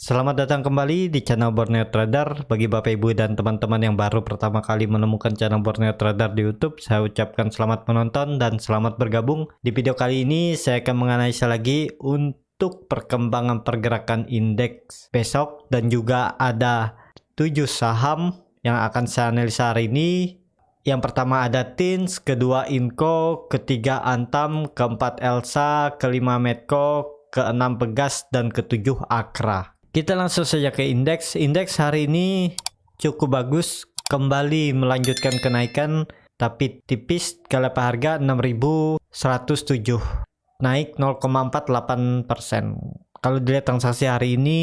Selamat datang kembali di channel Borneo Trader. Bagi Bapak Ibu dan teman-teman yang baru pertama kali menemukan channel Borneo Trader di YouTube, saya ucapkan selamat menonton dan selamat bergabung. Di video kali ini saya akan menganalisa lagi untuk perkembangan pergerakan indeks besok, dan juga ada 7 saham yang akan saya analisa hari ini. Yang pertama ada TINS, kedua Inco, ketiga Antam, keempat Elsa, kelima Medco, keenam Pegas, dan ketujuh Akra. Kita langsung saja ke indeks. Indeks hari ini cukup bagus, kembali melanjutkan kenaikan tapi tipis. Kelepa harga 6.107, naik 0,48%. Kalau dilihat transaksi hari ini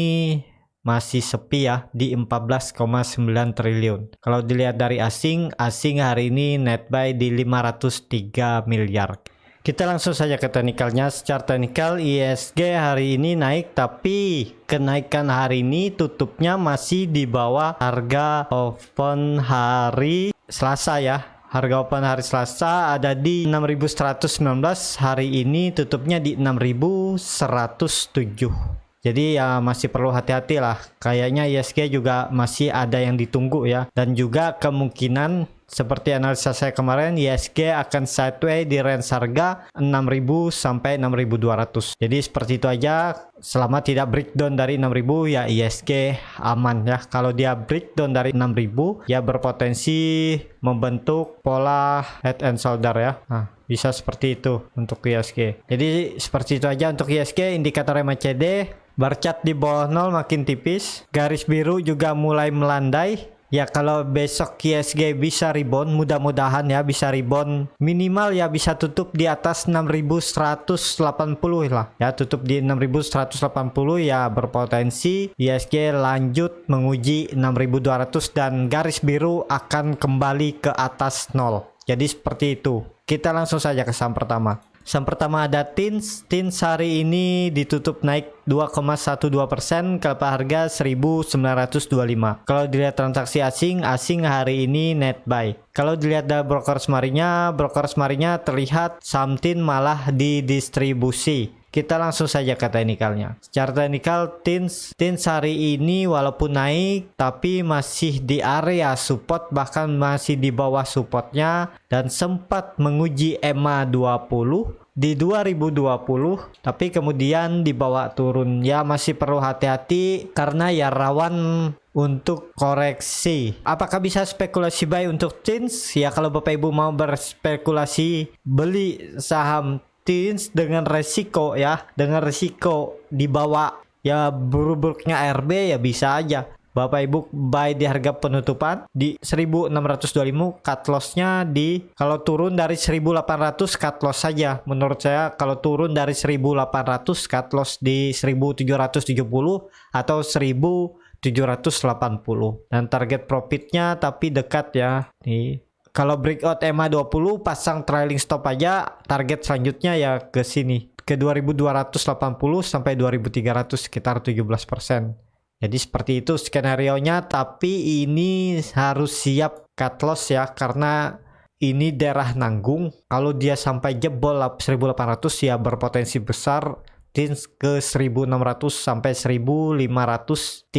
masih sepi ya, di 14,9 triliun. Kalau dilihat dari asing hari ini net buy di 503 miliar. Kita langsung saja ke teknikalnya. Secara teknikal ISG hari ini naik, tapi kenaikan hari ini tutupnya masih di bawah harga open hari Selasa ya. Harga open hari Selasa ada di 6.119, hari ini tutupnya di 6.107. Jadi ya masih perlu hati-hati lah. Kayaknya ISG juga masih ada yang ditunggu ya. Dan juga kemungkinan seperti analisa saya kemarin, ISG akan sideways di range harga 6.000 sampai 6.200. Jadi seperti itu aja. Selama tidak breakdown dari 6.000 ya ISG aman ya. Kalau dia breakdown dari 6.000 ya berpotensi membentuk pola head and shoulder ya. Nah, bisa seperti itu untuk ISG. Jadi seperti itu aja untuk ISG. Indikator MACD, bar chart di bawah 0 makin tipis, garis biru juga mulai melandai. Ya kalau besok ISG bisa rebound, mudah-mudahan ya bisa rebound, minimal ya bisa tutup di atas 6.180 lah ya, tutup di 6.180 ya berpotensi ISG lanjut menguji 6.200 dan garis biru akan kembali ke atas 0. Jadi seperti itu. Kita langsung saja ke saham pertama. Saham pertama ada TINS. TINS hari ini ditutup naik 2,12%, kelepa harga 1.925. Kalau dilihat transaksi asing hari ini net buy. Kalau dilihat dari broker semarinya terlihat saham TINS malah didistribusi. Kita langsung saja ke teknikalnya. Secara teknikal TINS hari ini walaupun naik tapi masih di area support, bahkan masih di bawah supportnya, dan sempat menguji EMA 20 di 2020 tapi kemudian dibawa turun. Ya masih perlu hati-hati karena ya rawan untuk koreksi. Apakah bisa spekulasi buy untuk TINS? Ya kalau Bapak Ibu mau berspekulasi beli saham TINS dengan resiko ya, dengan resiko dibawa ya buruk-buruknya RB, ya bisa aja Bapak Ibu buy di harga penutupan di 1.625, cut lossnya di, kalau turun dari 1.800 cut loss saja. Menurut saya kalau turun dari 1.800 cut loss di 1.770 atau 1.780, dan target profitnya tapi dekat ya nih. Kalau breakout EMA 20 pasang trailing stop aja, target selanjutnya ya ke sini, ke 2280 sampai 2300, sekitar 17%. Jadi seperti itu skenario-nya, tapi ini harus siap cut loss ya, karena ini daerah nanggung. Kalau dia sampai jebol 1800 ya berpotensi besar TINS ke 1600 sampai 1530.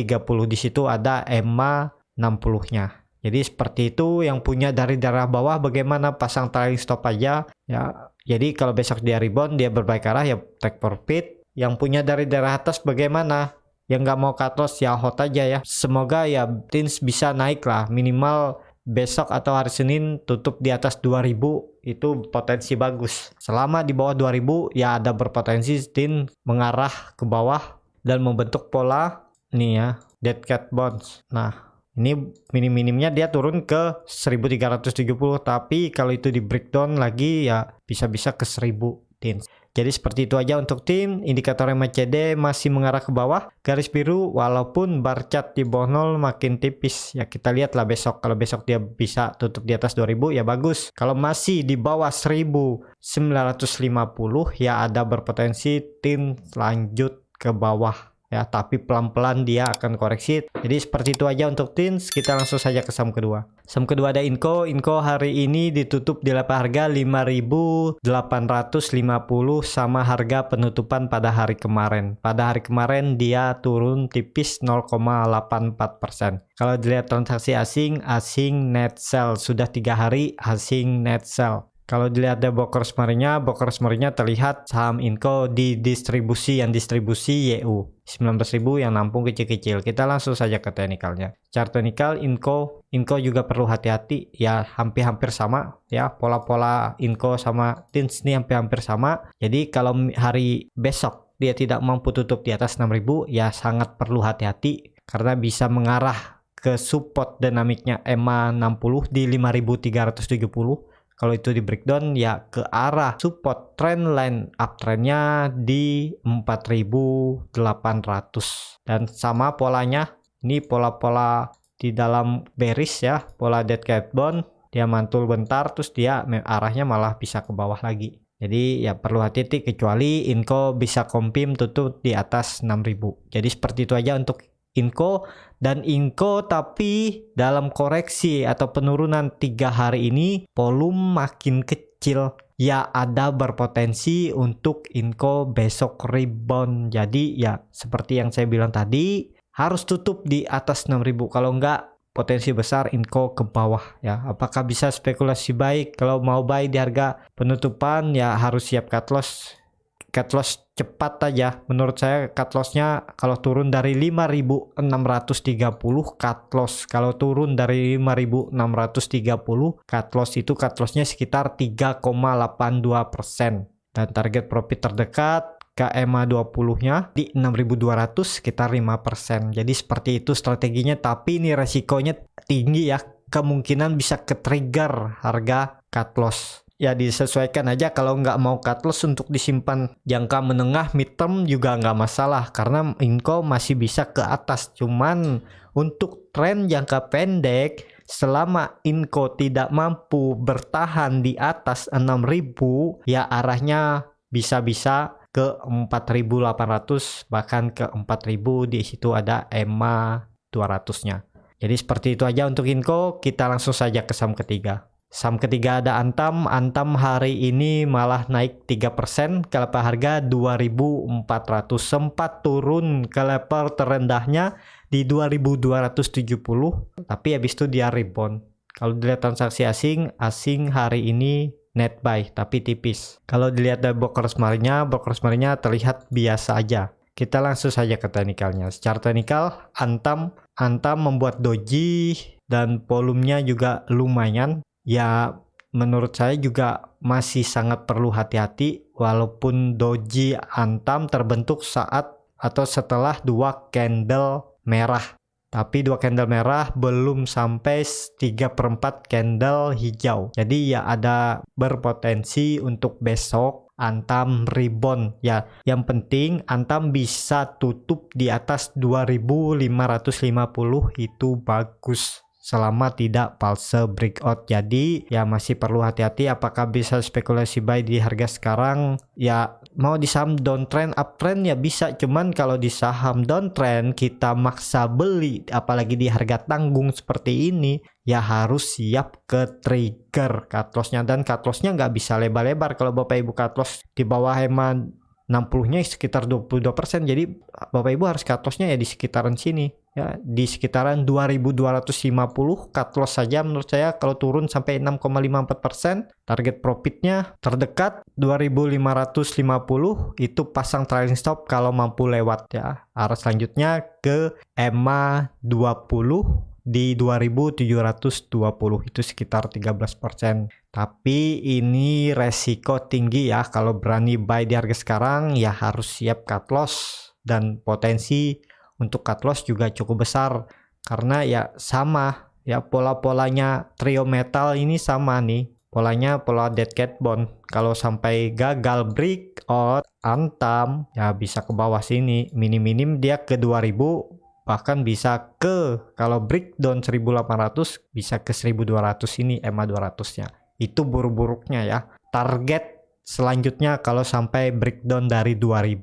Di situ ada EMA 60-nya. Jadi seperti itu. Yang punya dari daerah bawah bagaimana, pasang trailing stop aja ya. Jadi kalau besok dia rebound, dia berbalik arah ya take profit. Yang punya dari daerah atas bagaimana, yang nggak mau cut loss ya hold aja ya. Semoga ya TINS bisa naik lah, minimal besok atau hari Senin tutup di atas 2000, itu potensi bagus. Selama di bawah 2000 ya ada berpotensi TINS mengarah ke bawah dan membentuk pola nih ya, dead cat bonds. Nah ini minim-minimnya dia turun ke 1370, tapi kalau itu di breakdown lagi ya bisa-bisa ke 1000 TINS. Jadi seperti itu aja untuk TINS. Indikator MACD masih mengarah ke bawah, garis biru, walaupun bar chart di bawah 0 makin tipis. Ya kita lihatlah besok. Kalau besok dia bisa tutup di atas 2000 ya bagus. Kalau masih di bawah 1950 ya ada berpotensi TINS lanjut ke bawah ya, tapi pelan-pelan dia akan koreksi. Jadi seperti itu aja untuk TINS. Kita langsung saja ke saham kedua. Saham kedua ada Inco. Inco hari ini ditutup di level harga 5.850 sama harga penutupan pada hari kemarin. Pada hari kemarin dia turun tipis 0,84%. Kalau dilihat transaksi asing net sell sudah 3 hari asing net sell. Kalau dilihat dari brokers marinya terlihat saham Inco di distribusi YU 19.000 yang nampung kecil-kecil. Kita langsung saja ke teknikalnya. Chart teknikal Inco juga perlu hati-hati ya, hampir-hampir sama ya, pola-pola Inco sama TINS ini hampir-hampir sama. Jadi kalau hari besok dia tidak mampu tutup di atas 6.000 ya sangat perlu hati-hati karena bisa mengarah ke support dinamiknya EMA 60 di 5.370. Kalau itu di breakdown ya ke arah support trendline uptrendnya di 4.800. Dan sama polanya, ini pola-pola di dalam bearish ya, pola dead cat bond, dia mantul bentar terus dia arahnya malah bisa ke bawah lagi. Jadi ya perlu hati-hati kecuali Inco bisa confirm tutup di atas 6.000. Jadi seperti itu aja untuk Inco. Dan Inco tapi dalam koreksi atau penurunan 3 hari ini volume makin kecil ya, ada berpotensi untuk Inco besok rebound. Jadi ya seperti yang saya bilang tadi, harus tutup di atas 6.000, kalau enggak potensi besar Inco ke bawah ya. Apakah bisa spekulasi buy? Kalau mau buy di harga penutupan ya harus siap cut loss cepat aja. Menurut saya cut lossnya kalau turun dari 5.630 cut loss. Kalau turun dari 5.630 cut loss itu cut lossnya sekitar 3,82%. Dan target profit terdekat ke EMA 20-nya di 6.200 sekitar 5%. Jadi seperti itu strateginya, tapi ini resikonya tinggi ya. Kemungkinan bisa ke trigger harga cut loss. Ya disesuaikan aja, kalau nggak mau cut loss untuk disimpan jangka menengah midterm juga nggak masalah karena Inco masih bisa ke atas. Cuman untuk tren jangka pendek selama Inco tidak mampu bertahan di atas 6.000 ya arahnya bisa-bisa ke 4.800 bahkan ke 4.000. Di situ ada EMA 200-nya. Jadi seperti itu aja untuk Inco. Kita langsung saja ke saham ketiga. Saham ketiga ada Antam. Antam hari ini malah naik 3% ke level harga 2.400. Sempat turun ke level terendahnya di 2.270. Tapi habis itu dia rebound. Kalau dilihat transaksi asing hari ini net buy tapi tipis. Kalau dilihat dari brokers marinya terlihat biasa aja. Kita langsung saja ke teknikalnya. Secara teknikal Antam membuat doji dan volumenya juga lumayan. Ya menurut saya juga masih sangat perlu hati-hati walaupun doji Antam terbentuk saat atau setelah 2 candle merah. Tapi 2 candle merah belum sampai 3/4 candle hijau. Jadi ya ada berpotensi untuk besok Antam rebound ya. Yang penting Antam bisa tutup di atas 2.550 itu bagus. Selama tidak false breakout. Jadi ya masih perlu hati-hati apakah bisa spekulasi buy di harga sekarang. Ya mau di saham downtrend uptrend ya bisa, cuman kalau di saham downtrend kita maksa beli apalagi di harga tanggung seperti ini ya harus siap ke trigger cut lossnya. Dan cut lossnya nggak bisa lebar-lebar. Kalau Bapak Ibu cut loss di bawah EMA 60-nya sekitar 22%. Jadi Bapak Ibu harus cut lossnya ya di sekitaran sini ya, di sekitaran 2.250 cut loss saja menurut saya. Kalau turun sampai 6,54%, target profitnya terdekat 2.550 itu pasang trailing stop kalau mampu lewat ya. Arah selanjutnya ke EMA 20 di 2.720 itu sekitar 13%. Tapi ini resiko tinggi ya, kalau berani buy di harga sekarang ya harus siap cut loss, dan potensi untuk cut loss juga cukup besar karena ya sama ya, pola-polanya trio metal ini sama nih, polanya pola dead cat bond. Kalau sampai gagal breakout Antam ya bisa ke bawah sini, minim-minim dia ke 2.000, bahkan bisa ke, kalau breakdown 1.800 bisa ke 1.200 ini EMA 200-nya. Itu buruk-buruknya ya. Target selanjutnya kalau sampai breakdown dari 2.000.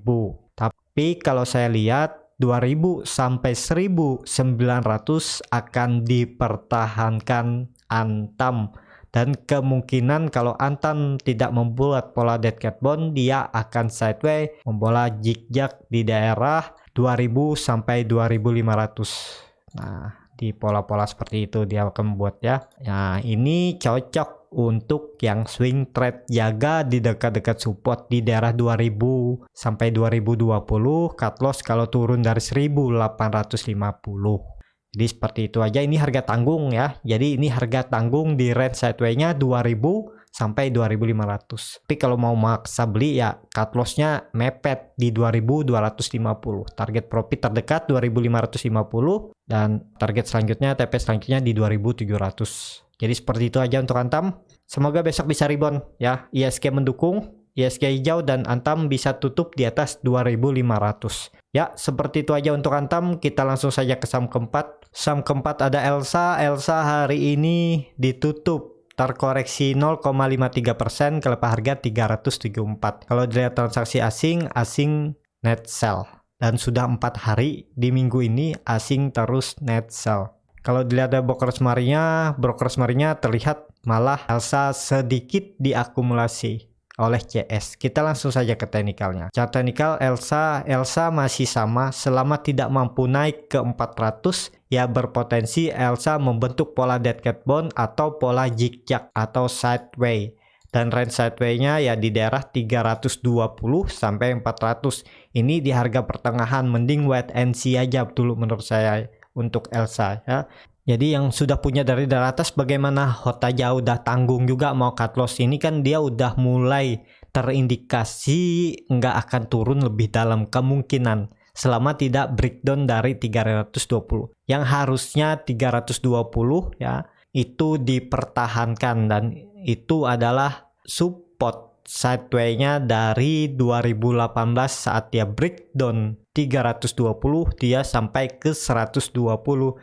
Tapi kalau saya lihat 2000 sampai 1900 akan dipertahankan Antam, dan kemungkinan kalau Antam tidak membuat pola dead cat bone, dia akan sideways membola zigzag di daerah 2000 sampai 2500. Nah, di pola-pola seperti itu dia akan membuat ya. Nah, ini cocok untuk yang swing trade jaga di dekat-dekat support di daerah 2000 sampai 2020, cut loss kalau turun dari 1850. Jadi seperti itu aja, ini harga tanggung ya. Jadi ini harga tanggung di range sideways-nya 2000 sampai 2500. Tapi kalau mau maksa beli ya cut loss-nya mepet di 2250. Target profit terdekat 2550 dan target selanjutnya TP selanjutnya di 2700. Jadi seperti itu aja untuk Antam. Semoga besok bisa rebound ya. ISG mendukung, ISG hijau dan Antam bisa tutup di atas 2500. Ya, seperti itu aja untuk Antam. Kita langsung saja ke saham keempat. Saham keempat ada Elsa. Elsa hari ini ditutup terkoreksi 0,53%, kelepas harga 374. Kalau dilihat transaksi asing net sell. Dan sudah 4 hari di minggu ini asing terus net sell. Kalau dilihat ada broker smarinya terlihat malah Elsa sedikit diakumulasi oleh CS. Kita langsung saja ke teknikalnya. Chart teknikal Elsa masih sama, selama tidak mampu naik ke 400 ya berpotensi Elsa membentuk pola dead cat bone atau pola zigzag atau sideways. Dan range sideways-nya ya di daerah 320 sampai 400. Ini di harga pertengahan, mending wait and see aja dulu menurut saya untuk Elsa ya. Jadi yang sudah punya dari atas bagaimana? Hot aja udah tanggung juga mau cut loss. Ini kan dia udah mulai terindikasi nggak akan turun lebih dalam kemungkinan selama tidak breakdown dari 320. Yang harusnya 320 ya itu dipertahankan, dan itu adalah support sideways-nya dari 2018 saat dia breakdown 320 dia sampai ke 120,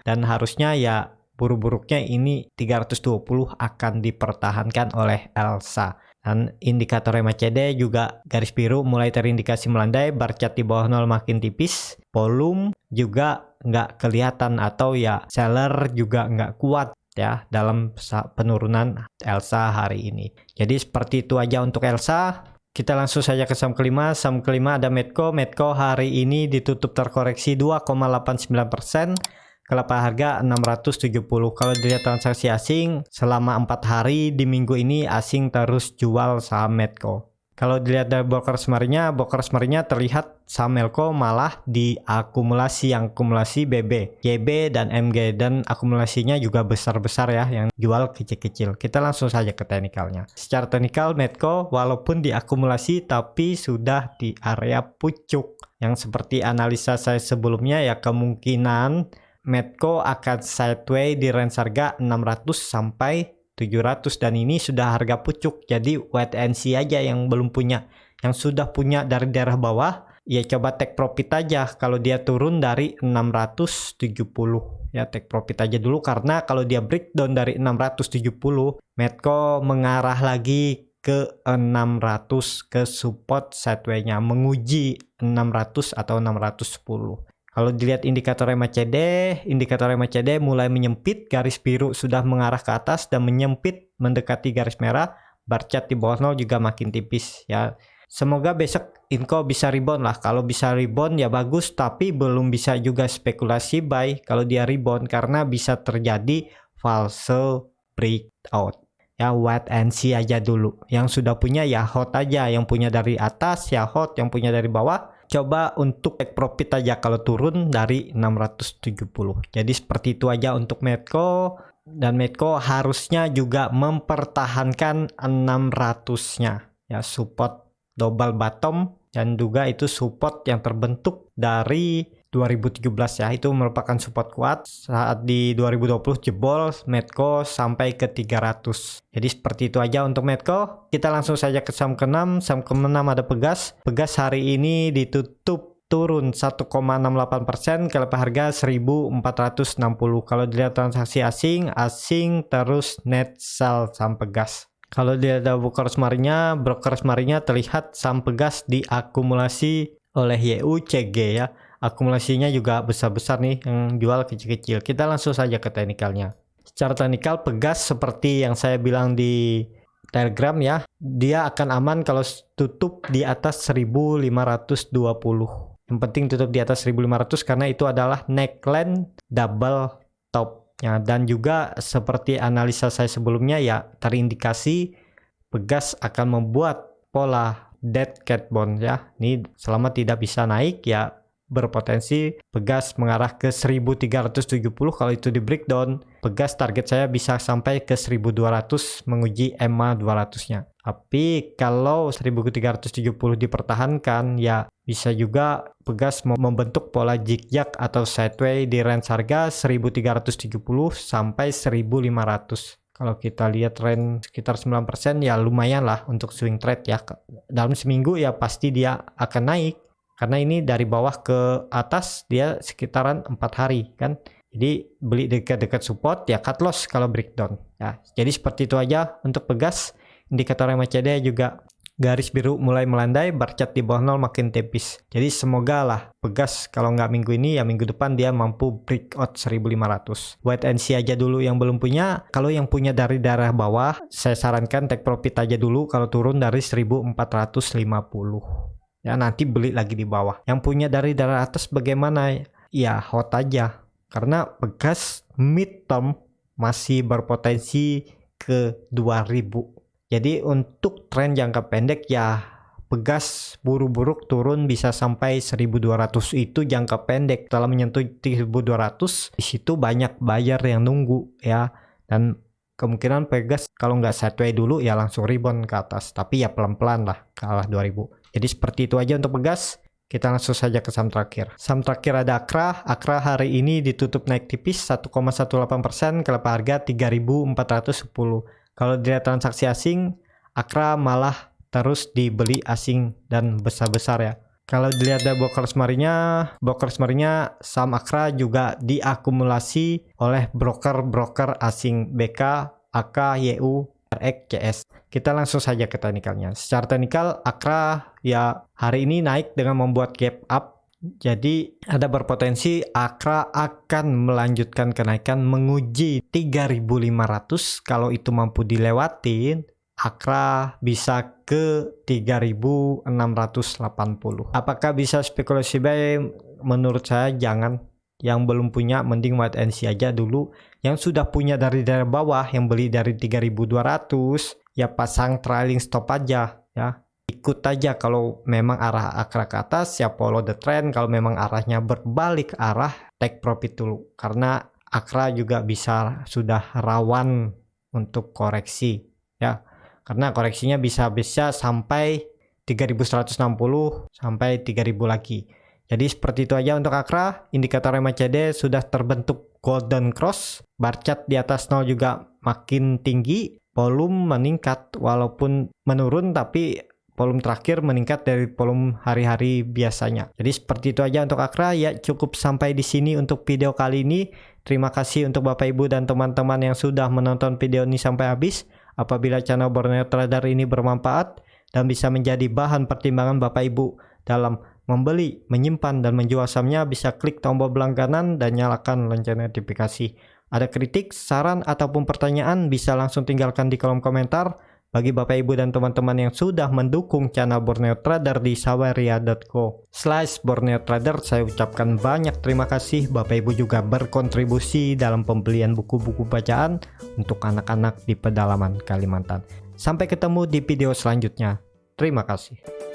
dan harusnya ya buruk-buruknya ini 320 akan dipertahankan oleh Elsa. Dan indikator MACD juga garis biru mulai terindikasi melandai, bar chart di bawah 0 makin tipis, volume juga nggak kelihatan atau ya seller juga nggak kuat ya dalam penurunan Elsa hari ini. Jadi seperti itu aja untuk Elsa. Kita langsung saja ke saham kelima. Saham kelima ada Medco. Medco hari ini ditutup terkoreksi 2,89%. Kelepas harga 670. Kalau dilihat transaksi asing selama 4 hari di minggu ini asing terus jual saham Medco. Kalau dilihat dari broker smarinya terlihat saham Melco malah diakumulasi, yang akumulasi BB, YB dan MG, dan akumulasinya juga besar-besar ya, yang jual kecil-kecil. Kita langsung saja ke teknikalnya. Secara teknikal Medco walaupun diakumulasi tapi sudah di area pucuk. Yang seperti analisa saya sebelumnya ya, kemungkinan Medco akan sideways di range harga 600 sampai 700, dan ini sudah harga pucuk. Jadi wait and see aja yang belum punya. Yang sudah punya dari daerah bawah ya coba take profit aja kalau dia turun dari 670 ya, take profit aja dulu, karena kalau dia breakdown dari 670 Medco mengarah lagi ke 600 ke support sideways-nya, menguji 600 atau 610. Kalau dilihat indikator MACD mulai menyempit, garis biru sudah mengarah ke atas dan menyempit mendekati garis merah, bar chart di bawah 0 juga makin tipis ya. Semoga besok Inco bisa rebound lah. Kalau bisa rebound ya bagus, tapi belum bisa juga spekulasi buy kalau dia rebound karena bisa terjadi false breakout. Ya wait and see aja dulu. Yang sudah punya ya hot aja, yang punya dari atas ya hot, yang punya dari bawah coba untuk take profit aja kalau turun dari 670. Jadi seperti itu aja untuk Medco, dan Medco harusnya juga mempertahankan 600-nya ya, support double bottom, dan juga itu support yang terbentuk dari 2017 ya, itu merupakan support kuat. Saat di 2020 jebol Medco sampai ke 300. Jadi seperti itu aja untuk Medco. Kita langsung saja ke saham ke-6. Saham ke-6 ada Pegas. Pegas hari ini ditutup turun 1,68%, kelepas harga 1460. Kalau dilihat transaksi asing terus net sell saham Pegas. Kalau dilihat broker smarinya terlihat saham Pegas diakumulasi oleh YUCG ya. akumulasinya juga besar-besar nih, yang jual kecil-kecil. Kita langsung saja ke teknikalnya. Secara teknikal Pegas seperti yang saya bilang di Telegram ya, dia akan aman kalau tutup di atas 1520. Yang penting tutup di atas 1500 karena itu adalah neckline double top ya. Dan juga seperti analisa saya sebelumnya ya, terindikasi Pegas akan membuat pola dead cat bone ya. Ini selama tidak bisa naik ya, berpotensi Pegas mengarah ke 1370. Kalau itu di breakdown, Pegas target saya bisa sampai ke 1200 menguji EMA 200-nya. Tapi kalau 1370 dipertahankan ya, bisa juga Pegas membentuk pola zigzag atau sideway di range harga 1370 sampai 1500. Kalau kita lihat trend sekitar 9% ya lumayan lah untuk swing trade ya. Dalam seminggu ya pasti dia akan naik. Karena ini dari bawah ke atas dia sekitaran 4 hari kan. Jadi beli dekat-dekat support ya cut loss kalau breakdown. Ya, jadi seperti itu aja untuk Pegas. Indikator MACD juga garis biru mulai melandai, bar chart di bawah 0 makin tipis. Jadi semoga lah Pegas kalau nggak minggu ini ya minggu depan dia mampu breakout 1500. Wait and see aja dulu yang belum punya. Kalau yang punya dari daerah bawah, saya sarankan take profit aja dulu kalau turun dari 1450. Ya nanti beli lagi di bawah. Yang punya dari daerah atas bagaimana? Ya hot aja. Karena Pegas mid term masih berpotensi ke 2000. Jadi untuk tren jangka pendek ya Pegas buru-buru turun bisa sampai 1200 itu jangka pendek. Setelah menyentuh 1200 di situ banyak buyer yang nunggu ya. Dan kemungkinan Pegas kalau nggak sideway dulu ya langsung rebound ke atas. Tapi ya pelan-pelan lah ke arah 2000. Jadi seperti itu aja untuk Pegas. Kita langsung saja ke saham terakhir. Saham terakhir ada Akra. Akra hari ini ditutup naik tipis 1,18% ke level harga 3.410. Kalau dilihat transaksi asing, Akra malah terus dibeli asing dan besar-besar ya. Kalau dilihat dari brokers marinya saham Akra juga diakumulasi oleh broker-broker asing BK, AK, YU, RX, CS. Kita langsung saja ke teknikalnya. Secara teknikal Akra ya hari ini naik dengan membuat gap up. Jadi ada berpotensi Akra akan melanjutkan kenaikan menguji 3.500. Kalau itu mampu dilewatin, Akra bisa ke 3.680. Apakah bisa spekulasi buy? Menurut saya jangan. Yang belum punya mending wait and see aja dulu. Yang sudah punya dari daerah bawah, yang beli dari 3.200 ya pasang trailing stop aja ya. Ikut aja kalau memang arah Akra ke atas ya follow the trend. Kalau memang arahnya berbalik arah, take profit dulu. Karena Akra juga bisa sudah rawan untuk koreksi ya. Karena koreksinya bisa sampai 3.160 sampai 3.000 lagi. Jadi seperti itu aja untuk Akra. Indikator MACD sudah terbentuk golden cross. Bar chart di atas 0 juga makin tinggi. Volume meningkat walaupun menurun tapi volume terakhir meningkat dari volume hari-hari biasanya. Jadi seperti itu aja untuk Akra ya. Cukup sampai di sini untuk video kali ini. Terima kasih untuk Bapak Ibu dan teman-teman yang sudah menonton video ini sampai habis. Apabila channel Borneo Trader ini bermanfaat dan bisa menjadi bahan pertimbangan Bapak Ibu dalam membeli, menyimpan, dan menjual sahamnya, bisa klik tombol berlangganan dan nyalakan lonceng notifikasi. Ada kritik, saran, ataupun pertanyaan bisa langsung tinggalkan di kolom komentar. Bagi Bapak Ibu dan teman-teman yang sudah mendukung channel Borneo Trader di saweria.co/Borneo Trader, saya ucapkan banyak terima kasih. Bapak Ibu juga berkontribusi dalam pembelian buku-buku bacaan untuk anak-anak di pedalaman Kalimantan. Sampai ketemu di video selanjutnya. Terima kasih.